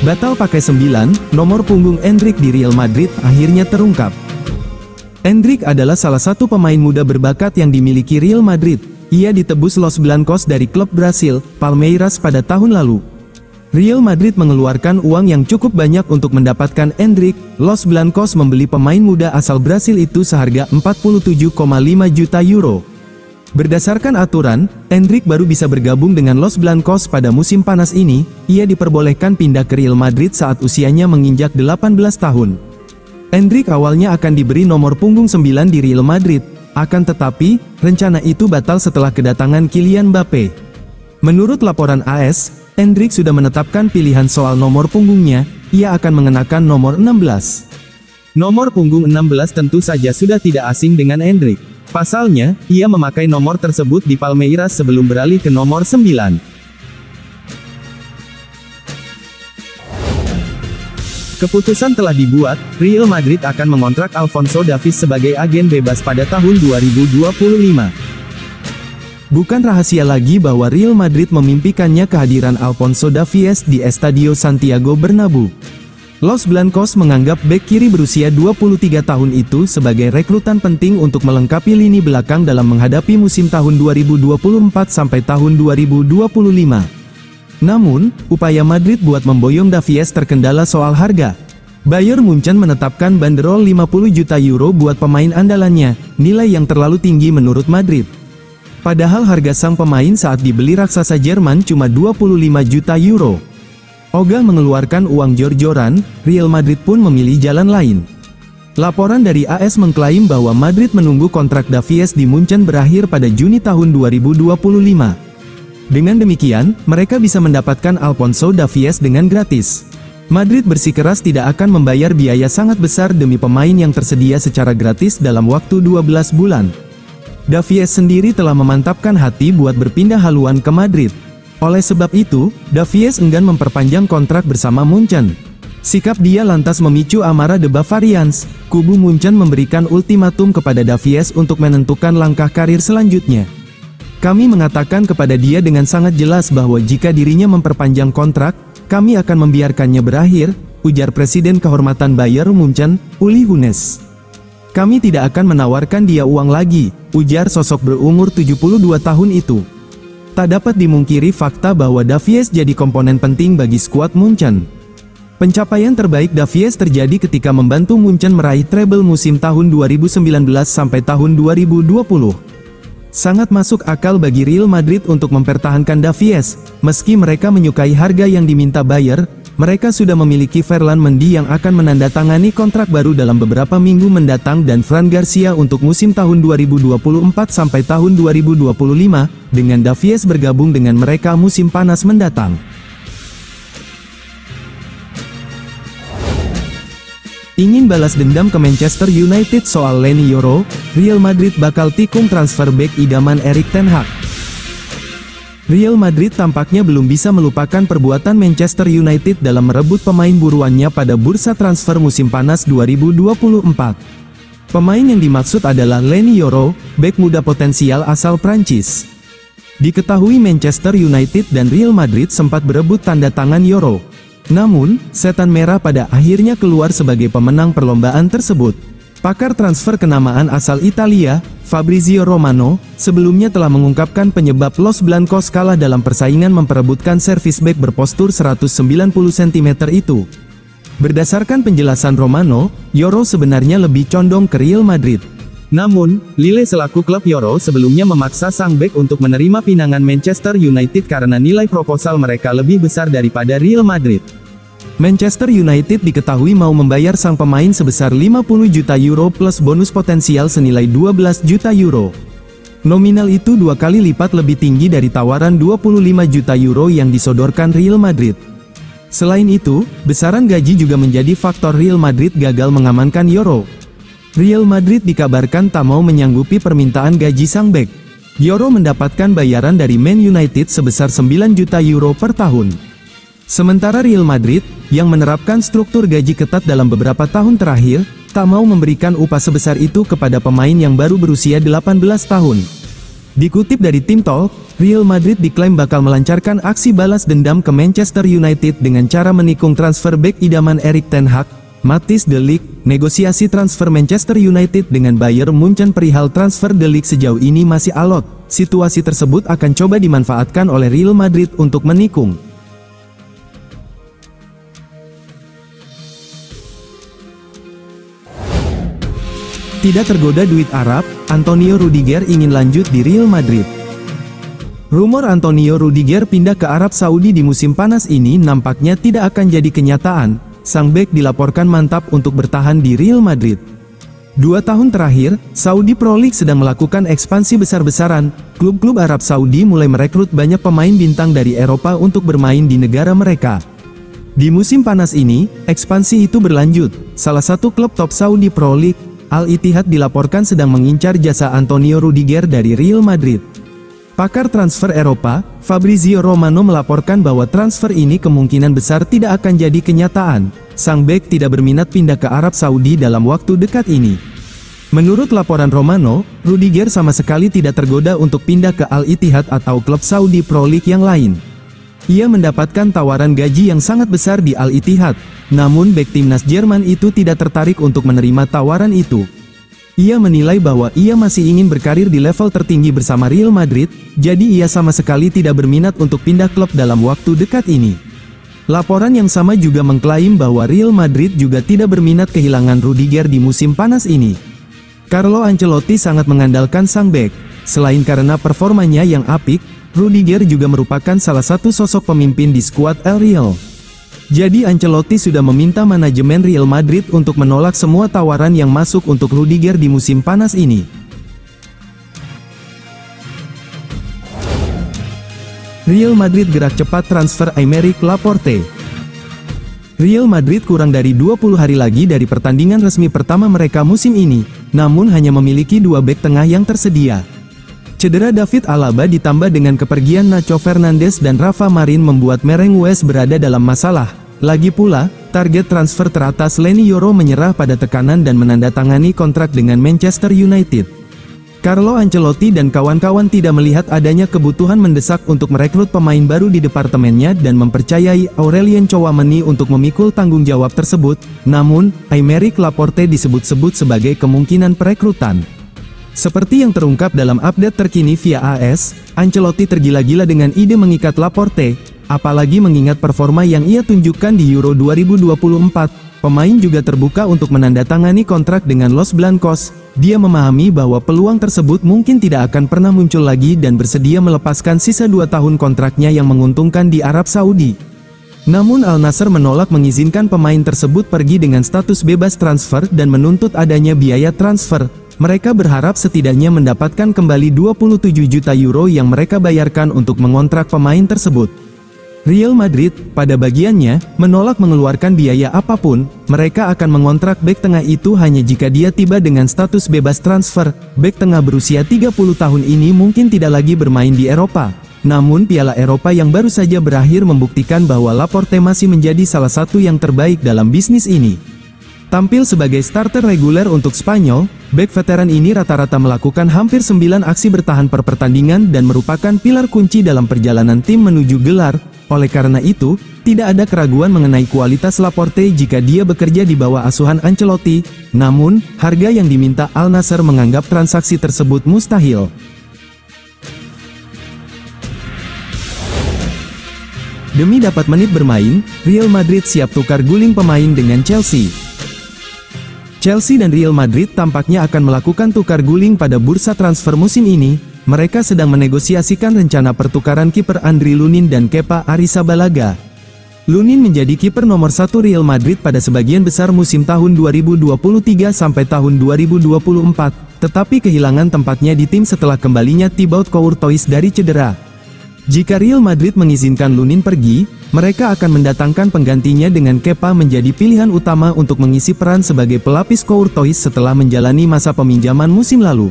Batal pakai 9 nomor punggung Endrick di Real Madrid akhirnya terungkap. Endrick adalah salah satu pemain muda berbakat yang dimiliki Real Madrid. Ia ditebus Los Blancos dari klub Brasil, Palmeiras pada tahun lalu. Real Madrid mengeluarkan uang yang cukup banyak untuk mendapatkan Endrick. Los Blancos membeli pemain muda asal Brasil itu seharga 47,5 juta euro. Berdasarkan aturan, Endrick baru bisa bergabung dengan Los Blancos pada musim panas ini. Ia diperbolehkan pindah ke Real Madrid saat usianya menginjak 18 tahun. Endrick awalnya akan diberi nomor punggung 9 di Real Madrid. Akan tetapi, rencana itu batal setelah kedatangan Kylian Mbappe. Menurut laporan AS, Endrick sudah menetapkan pilihan soal nomor punggungnya. Ia akan mengenakan nomor 16. Nomor punggung 16 tentu saja sudah tidak asing dengan Endrick. Pasalnya, ia memakai nomor tersebut di Palmeiras sebelum beralih ke nomor 9. Keputusan telah dibuat, Real Madrid akan mengontrak Alphonso Davies sebagai agen bebas pada tahun 2025. Bukan rahasia lagi bahwa Real Madrid memimpikannya kehadiran Alphonso Davies di Estadio Santiago Bernabeu. Los Blancos menganggap bek kiri berusia 23 tahun itu sebagai rekrutan penting untuk melengkapi lini belakang dalam menghadapi musim tahun 2024 sampai tahun 2025. Namun, upaya Madrid buat memboyong Davies terkendala soal harga. Bayern Munchen menetapkan banderol 50 juta euro buat pemain andalannya, nilai yang terlalu tinggi menurut Madrid. Padahal harga sang pemain saat dibeli raksasa Jerman cuma 25 juta euro. Ogah mengeluarkan uang jor-joran, Real Madrid pun memilih jalan lain. Laporan dari AS mengklaim bahwa Madrid menunggu kontrak Davies di Munchen berakhir pada Juni tahun 2025. Dengan demikian, mereka bisa mendapatkan Alphonso Davies dengan gratis. Madrid bersikeras tidak akan membayar biaya sangat besar demi pemain yang tersedia secara gratis dalam waktu 12 bulan. Davies sendiri telah memantapkan hati buat berpindah haluan ke Madrid. Oleh sebab itu, Davies enggan memperpanjang kontrak bersama Munchen. Sikap dia lantas memicu amarah The Bavarians. Kubu Munchen memberikan ultimatum kepada Davies untuk menentukan langkah karir selanjutnya. Kami mengatakan kepada dia dengan sangat jelas bahwa jika dirinya memperpanjang kontrak, kami akan membiarkannya berakhir, ujar Presiden Kehormatan Bayern Munchen, Uli Hoeneß. Kami tidak akan menawarkan dia uang lagi, ujar sosok berumur 72 tahun itu. Tak dapat dimungkiri fakta bahwa Davies jadi komponen penting bagi skuad Munchen. Pencapaian terbaik Davies terjadi ketika membantu Munchen meraih treble musim tahun 2019 sampai tahun 2020. Sangat masuk akal bagi Real Madrid untuk mempertahankan Davies, meski mereka menyukai harga yang diminta Bayern. Mereka sudah memiliki Ferland Mendy yang akan menandatangani kontrak baru dalam beberapa minggu mendatang dan Fran Garcia untuk musim tahun 2024 sampai tahun 2025, dengan Davies bergabung dengan mereka musim panas mendatang. Ingin balas dendam ke Manchester United soal Leny Yoro, Real Madrid bakal tikung transfer bek idaman Erik ten Hag. Real Madrid tampaknya belum bisa melupakan perbuatan Manchester United dalam merebut pemain buruannya pada bursa transfer musim panas 2024. Pemain yang dimaksud adalah Leny Yoro, bek muda potensial asal Prancis. Diketahui Manchester United dan Real Madrid sempat berebut tanda tangan Yoro. Namun, setan merah pada akhirnya keluar sebagai pemenang perlombaan tersebut. Pakar transfer kenamaan asal Italia, Fabrizio Romano, sebelumnya telah mengungkapkan penyebab Los Blancos kalah dalam persaingan memperebutkan servis bek berpostur 190 cm itu. Berdasarkan penjelasan Romano, Yoro sebenarnya lebih condong ke Real Madrid. Namun, Lille selaku klub Yoro sebelumnya memaksa sang bek untuk menerima pinangan Manchester United karena nilai proposal mereka lebih besar daripada Real Madrid. Manchester United diketahui mau membayar sang pemain sebesar 50 juta euro plus bonus potensial senilai 12 juta euro. Nominal itu 2 kali lipat lebih tinggi dari tawaran 25 juta euro yang disodorkan Real Madrid. Selain itu, besaran gaji juga menjadi faktor Real Madrid gagal mengamankan Yoro. Real Madrid dikabarkan tak mau menyanggupi permintaan gaji sang bek. Yoro mendapatkan bayaran dari Man United sebesar 9 juta euro per tahun. Sementara Real Madrid, yang menerapkan struktur gaji ketat dalam beberapa tahun terakhir, tak mau memberikan upah sebesar itu kepada pemain yang baru berusia 18 tahun. Dikutip dari Tim Talk, Real Madrid diklaim bakal melancarkan aksi balas dendam ke Manchester United dengan cara menikung transfer bek idaman Erik ten Hag, Matthijs de Ligt. Negosiasi transfer Manchester United dengan Bayern Munchen perihal transfer de Ligt sejauh ini masih alot. Situasi tersebut akan coba dimanfaatkan oleh Real Madrid untuk menikung. Tidak tergoda duit Arab, Antonio Rudiger ingin lanjut di Real Madrid. Rumor Antonio Rudiger pindah ke Arab Saudi di musim panas ini nampaknya tidak akan jadi kenyataan. Sang bek dilaporkan mantap untuk bertahan di Real Madrid. 2 tahun terakhir, Saudi Pro League sedang melakukan ekspansi besar-besaran. Klub-klub Arab Saudi mulai merekrut banyak pemain bintang dari Eropa untuk bermain di negara mereka. Di musim panas ini, ekspansi itu berlanjut. Salah satu klub top Saudi Pro League, Al-Ittihad, dilaporkan sedang mengincar jasa Antonio Rudiger dari Real Madrid. Pakar transfer Eropa, Fabrizio Romano melaporkan bahwa transfer ini kemungkinan besar tidak akan jadi kenyataan. Sang bek tidak berminat pindah ke Arab Saudi dalam waktu dekat ini. Menurut laporan Romano, Rudiger sama sekali tidak tergoda untuk pindah ke Al-Ittihad atau klub Saudi Pro League yang lain. Ia mendapatkan tawaran gaji yang sangat besar di Al-Ittihad, namun bek timnas Jerman itu tidak tertarik untuk menerima tawaran itu. Ia menilai bahwa ia masih ingin berkarir di level tertinggi bersama Real Madrid, jadi ia sama sekali tidak berminat untuk pindah klub dalam waktu dekat ini. Laporan yang sama juga mengklaim bahwa Real Madrid juga tidak berminat kehilangan Rudiger di musim panas ini. Carlo Ancelotti sangat mengandalkan sang bek. Selain karena performanya yang apik, Rudiger juga merupakan salah satu sosok pemimpin di skuad El Real. Jadi Ancelotti sudah meminta manajemen Real Madrid untuk menolak semua tawaran yang masuk untuk Rudiger di musim panas ini. Real Madrid gerak cepat transfer Aymeric Laporte. Real Madrid kurang dari 20 hari lagi dari pertandingan resmi pertama mereka musim ini, namun hanya memiliki 2 bek tengah yang tersedia. Cedera David Alaba ditambah dengan kepergian Nacho Fernandes dan Rafa Marin membuat Merengues berada dalam masalah. Lagi pula, target transfer teratas Leny Yoro menyerah pada tekanan dan menandatangani kontrak dengan Manchester United. Carlo Ancelotti dan kawan-kawan tidak melihat adanya kebutuhan mendesak untuk merekrut pemain baru di departemennya dan mempercayai Aurelien Tchouameni untuk memikul tanggung jawab tersebut. Namun, Aymeric Laporte disebut-sebut sebagai kemungkinan perekrutan. Seperti yang terungkap dalam update terkini via AS, Ancelotti tergila-gila dengan ide mengikat Laporte, apalagi mengingat performa yang ia tunjukkan di Euro 2024. Pemain juga terbuka untuk menandatangani kontrak dengan Los Blancos. Dia memahami bahwa peluang tersebut mungkin tidak akan pernah muncul lagi dan bersedia melepaskan sisa 2 tahun kontraknya yang menguntungkan di Arab Saudi. Namun Al Nassr menolak mengizinkan pemain tersebut pergi dengan status bebas transfer dan menuntut adanya biaya transfer. Mereka berharap setidaknya mendapatkan kembali 27 juta euro yang mereka bayarkan untuk mengontrak pemain tersebut. Real Madrid, pada bagiannya, menolak mengeluarkan biaya apapun. Mereka akan mengontrak bek tengah itu hanya jika dia tiba dengan status bebas transfer. Bek tengah berusia 30 tahun ini mungkin tidak lagi bermain di Eropa. Namun Piala Eropa yang baru saja berakhir membuktikan bahwa Laporte masih menjadi salah satu yang terbaik dalam bisnis ini. Tampil sebagai starter reguler untuk Spanyol, bek veteran ini rata-rata melakukan hampir 9 aksi bertahan per pertandingan dan merupakan pilar kunci dalam perjalanan tim menuju gelar. Oleh karena itu, tidak ada keraguan mengenai kualitas Laporte jika dia bekerja di bawah asuhan Ancelotti. Namun, harga yang diminta Al Nassr menganggap transaksi tersebut mustahil. Demi dapat menit bermain, Real Madrid siap tukar guling pemain dengan Chelsea. Chelsea dan Real Madrid tampaknya akan melakukan tukar guling pada bursa transfer musim ini. Mereka sedang menegosiasikan rencana pertukaran kiper Andriy Lunin dan Kepa Arrizabalaga. Lunin menjadi kiper nomor 1 Real Madrid pada sebagian besar musim tahun 2023 sampai tahun 2024, tetapi kehilangan tempatnya di tim setelah kembalinya Thibaut Courtois dari cedera. Jika Real Madrid mengizinkan Lunin pergi, mereka akan mendatangkan penggantinya dengan Kepa menjadi pilihan utama untuk mengisi peran sebagai pelapis Courtois setelah menjalani masa peminjaman musim lalu.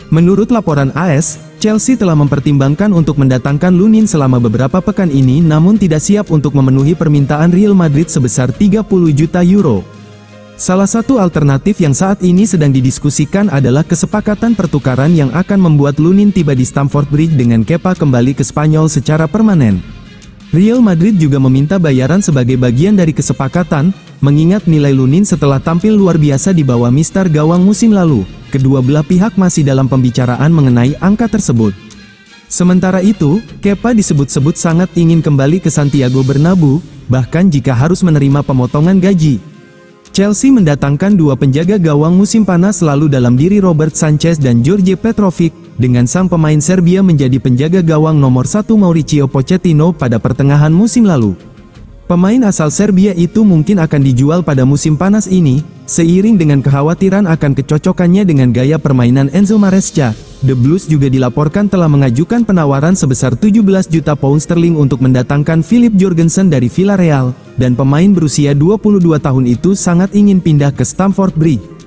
Menurut laporan AS, Chelsea telah mempertimbangkan untuk mendatangkan Lunin selama beberapa pekan ini namun tidak siap untuk memenuhi permintaan Real Madrid sebesar 30 juta euro. Salah satu alternatif yang saat ini sedang didiskusikan adalah kesepakatan pertukaran yang akan membuat Lunin tiba di Stamford Bridge dengan Kepa kembali ke Spanyol secara permanen. Real Madrid juga meminta bayaran sebagai bagian dari kesepakatan, mengingat nilai Lunin setelah tampil luar biasa di bawah Mister Gawang musim lalu. Kedua belah pihak masih dalam pembicaraan mengenai angka tersebut. Sementara itu, Kepa disebut-sebut sangat ingin kembali ke Santiago Bernabeu, bahkan jika harus menerima pemotongan gaji. Chelsea mendatangkan dua penjaga gawang musim panas lalu dalam diri Robert Sanchez dan George Petrovic, dengan sang pemain Serbia menjadi penjaga gawang nomor 1 Mauricio Pochettino pada pertengahan musim lalu. Pemain asal Serbia itu mungkin akan dijual pada musim panas ini, seiring dengan kekhawatiran akan kecocokannya dengan gaya permainan Enzo Maresca. The Blues juga dilaporkan telah mengajukan penawaran sebesar 17 juta pound sterling untuk mendatangkan Philip Jorgensen dari Villarreal, dan pemain berusia 22 tahun itu sangat ingin pindah ke Stamford Bridge.